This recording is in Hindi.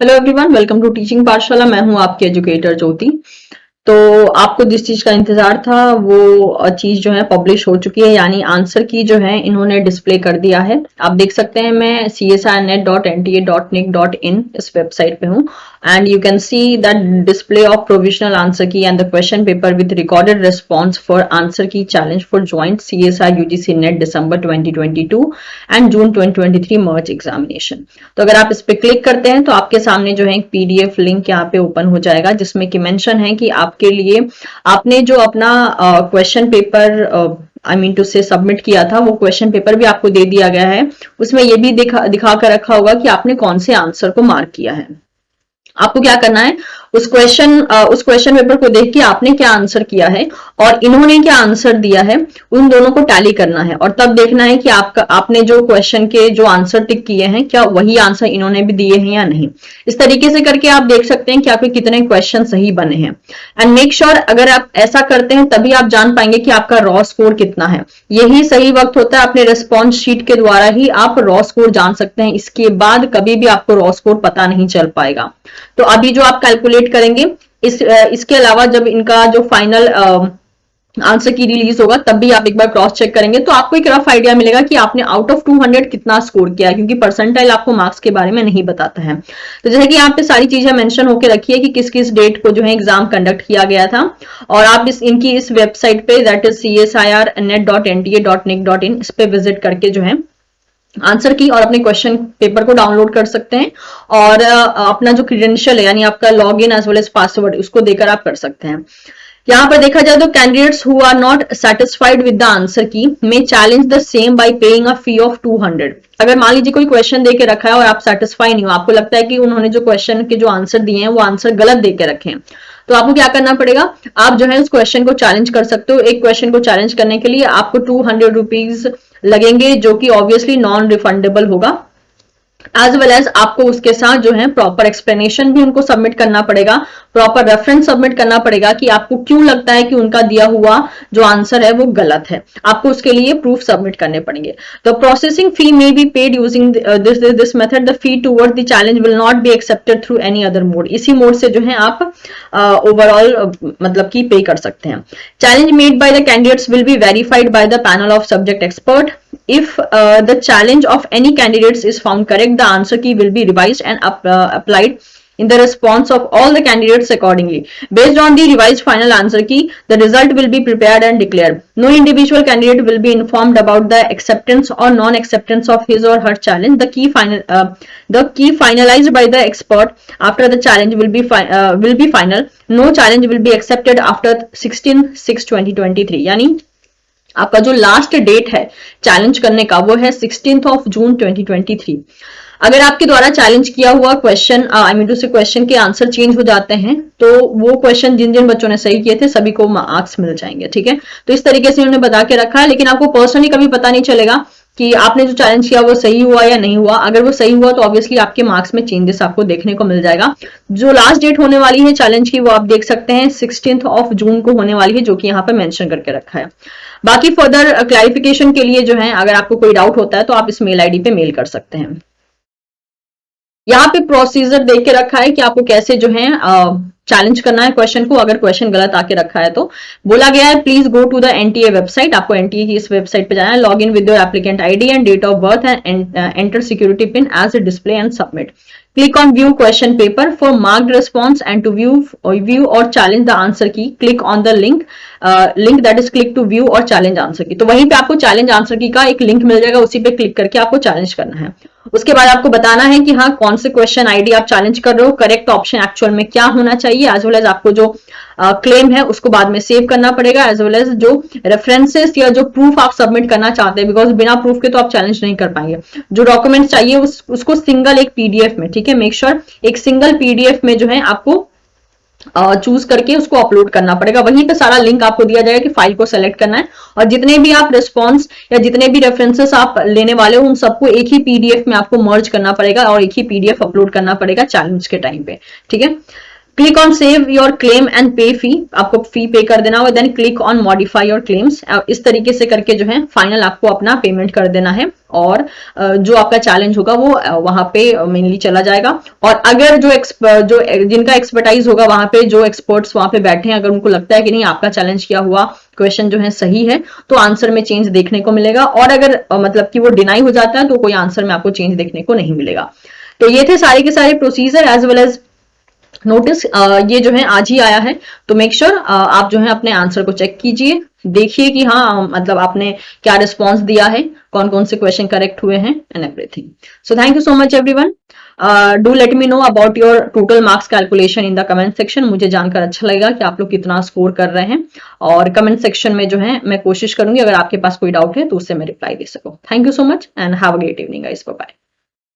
Hello everyone, welcome to teaching Pathshala. मैं हूं आपकी एजुकेटर ज्योति। तो आपको जिस चीज का इंतजार था वो चीज जो है पब्लिश हो चुकी है, यानी आंसर की जो है इन्होंने डिस्प्ले कर दिया है। आप देख सकते हैं मैं csirnet.nta.nic.in इस वेबसाइट पे हूँ and you can see that display of provisional answer key and the question paper with recorded response for answer key challenge for joint CSIR UGC NET December 2022 and June 2023 merge examination. तो अगर आप इस पे क्लिक करते हैं तो आपके सामने जो है एक PDF लिंक यहाँ पे ओपन हो जाएगा, जिसमें कि मेंशन है कि आपके लिए आपने जो अपना क्वेश्चन पेपर आई मीन टू से सबमिट किया था, वो क्वेश्चन पेपर भी आपको दे दिया गया है। उसमें ये भी दिखा कर रखा होगा कि आपने कौन से आंसर को मार्क किया है। आपको क्या करना है, उस क्वेश्चन पेपर को देख के आपने क्या आंसर किया है और इन्होंने क्या आंसर दिया है, उन दोनों को टैली करना है और तब देखना है कि आपने जो क्वेश्चन के जो आंसर टिक किए हैं क्या वही आंसर इन्होंने भी दिए हैं या नहीं। इस तरीके से करके आप देख सकते हैं कि आपके कितने क्वेश्चन सही बने हैं एंड मेक श्योर अगर आप ऐसा करते हैं तभी आप जान पाएंगे कि आपका रॉ स्कोर कितना है। यही सही वक्त होता है, अपने रिस्पॉन्स शीट के द्वारा ही आप रॉ स्कोर जान सकते हैं। इसके बाद कभी भी आपको रॉ स्कोर पता नहीं चल पाएगा। तो अभी जो आप कैलकुलेट करेंगे इसके अलावा जब इनका जो फाइनल आंसर की रिलीज होगा तब भी आप एक बार क्रॉस चेक करेंगे तो आपको एक रफ आइडिया मिलेगा कि आपने आउट ऑफ 200 कितना स्कोर किया है, क्योंकि परसेंटाइल आपको मार्क्स के बारे में नहीं बताता है। तो जैसे कि यहाँ पे सारी चीजें मेंशन होके रखी है कि किस किस डेट को जो है एग्जाम कंडक्ट किया गया था और आप इनकी इस वेबसाइट पे दैट इज csirnet.nta.nic.in इस पे विजिट करके जो है आंसर की और अपने क्वेश्चन पेपर को डाउनलोड कर सकते हैं और अपना जो क्रेडेंशियल है यानी आपका log in as well as password उसको देकर आप कर सकते हैं। यहाँ पर देखा जाए तो candidates who are not satisfied with the answer key may challenge the same by paying a fee of 200। अगर मान लीजिए कोई क्वेश्चन देके रखा है और आप सेटिस्फाई नहीं हो, आपको लगता है कि उन्होंने जो क्वेश्चन के जो आंसर दिए हैं वो आंसर गलत देके रखे हैं, तो आपको क्या करना पड़ेगा, आप जो है उस क्वेश्चन को चैलेंज कर सकते हो। एक क्वेश्चन को चैलेंज करने के लिए आपको 200 रुपीज लगेंगे, जो कि ऑब्वियसली नॉन रिफंडेबल होगा। एज वेल एज आपको उसके साथ जो है प्रॉपर एक्सप्लेनेशन भी उनको सबमिट करना पड़ेगा, प्रॉपर रेफरेंस सबमिट करना पड़ेगा कि आपको क्यों लगता है कि उनका दिया हुआ जो आंसर है वो गलत है। आपको उसके लिए प्रूफ सबमिट करने पड़ेंगे। The processing fee may be paid using this method, the fee toward the challenge will not be accepted through any other mode. इसी मोड से जो है आप ओवरऑल मतलब की पे कर सकते हैं। Challenge made by the candidates will be verified by the panel of subject expert. If the challenge of any candidates is found correct, the answer key will be revised and applied in the response of all the candidates accordingly. Based on the revised final answer key, the result will be prepared and declared. No individual candidate will be informed about the acceptance or non-acceptance of his or her challenge. The key finalized by the expert after the challenge will be final. No challenge will be accepted after 16/6/2023. यानी आपका जो लास्ट डेट है चैलेंज करने का वो है 16 जून 2023। अगर आपके द्वारा चैलेंज किया हुआ क्वेश्चन आई मीन टू से क्वेश्चन के आंसर चेंज हो जाते हैं तो वो क्वेश्चन जिन जिन बच्चों ने सही किए थे सभी को मार्क्स मिल जाएंगे। ठीक है, तो इस तरीके से उन्होंने बता के रखा है, लेकिन आपको पर्सनली कभी पता नहीं चलेगा कि आपने जो चैलेंज किया वो सही हुआ या नहीं हुआ। अगर वो सही हुआ तो ऑब्वियसली आपके मार्क्स में चेंजेस आपको देखने को मिल जाएगा। जो लास्ट डेट होने वाली है चैलेंज की वो आप देख सकते हैं 16 जून को होने वाली है, जो कि यहाँ पे मेंशन करके रखा है। बाकी फर्दर क्लैरिफिकेशन के लिए जो है अगर आपको कोई डाउट होता है तो आप इस मेल आईडी पे मेल कर सकते हैं। यहाँ पे प्रोसीजर देख के रखा है कि आपको कैसे जो है चैलेंज करना है क्वेश्चन को। अगर क्वेश्चन गलत आके रखा है तो बोला गया है please go to the NTA website. आपको NTA की इस वेबसाइट पे जाना है, log in with your applicant ID and date of birth and enter security pin as a display and submit. Click on view question paper for marked response and to view or challenge the answer key click on the link that is click to view or challenge answer key। तो वहीं पे आपको चैलेंज आंसर की का एक लिंक मिल जाएगा, उसी पे क्लिक करके आपको चैलेंज करना है। उसके बाद आपको बताना है कि हाँ कौन से क्वेश्चन आईडी आप चैलेंज कर रहे हो, करेक्ट ऑप्शन एक्चुअल में क्या होना चाहिए, एज वेल एज आपको जो क्लेम है उसको बाद में सेव करना पड़ेगा, एज वेल एज जो रेफरेंसेस या जो प्रूफ आप सबमिट करना चाहते हैं, बिकॉज बिना प्रूफ के तो आप चैलेंज नहीं कर पाएंगे। जो डॉक्यूमेंट्स चाहिए उसको सिंगल एक PDF में, ठीक है, मेक श्योर एक सिंगल PDF में जो है आपको चूज करके उसको अपलोड करना पड़ेगा। वहीं पे सारा लिंक आपको दिया जाएगा कि फाइल को सेलेक्ट करना है और जितने भी आप रिस्पॉन्स या जितने भी रेफरेंसेस आप लेने वाले हो उन सबको एक ही PDF में आपको मर्ज करना पड़ेगा और एक ही PDF अपलोड करना पड़ेगा चैलेंज के टाइम पे। ठीक है, click on save your claim and pay fee, आपको फी पे कर देना होगा। Then click on modify your claims, इस तरीके से करके जो है फाइनल आपको अपना पेमेंट कर देना है और जो आपका चैलेंज होगा वो वहां पे मेनली चला जाएगा। और अगर जो जिनका एक्सपर्टाइज होगा वहां पे, जो एक्सपर्ट्स वहां पे बैठे हैं, अगर उनको लगता है कि नहीं आपका चैलेंज किया हुआ क्वेश्चन जो है सही है, तो आंसर में चेंज देखने को मिलेगा। और अगर मतलब कि वो डिनाई हो जाता है तो कोई आंसर में आपको चेंज देखने को नहीं मिलेगा। तो ये थे सारे के सारे procedure as well as notice. ये जो है आज ही आया है, तो मेक श्योर आप जो है अपने आंसर को चेक कीजिए, देखिए कि हाँ मतलब आपने क्या रिस्पॉन्स दिया है, कौन कौन से क्वेश्चन करेक्ट हुए हैं and everything. So thank you so much everyone. Do let me know about your total marks calculation in the comment section. मुझे जानकर अच्छा लगेगा कि आप लोग कितना स्कोर कर रहे हैं, और कमेंट सेक्शन में जो है मैं कोशिश करूंगी अगर आपके पास कोई डाउट है तो उससे मैं रिप्लाई दे सकूं। Thank you so much and have a great evening guys, bye bye.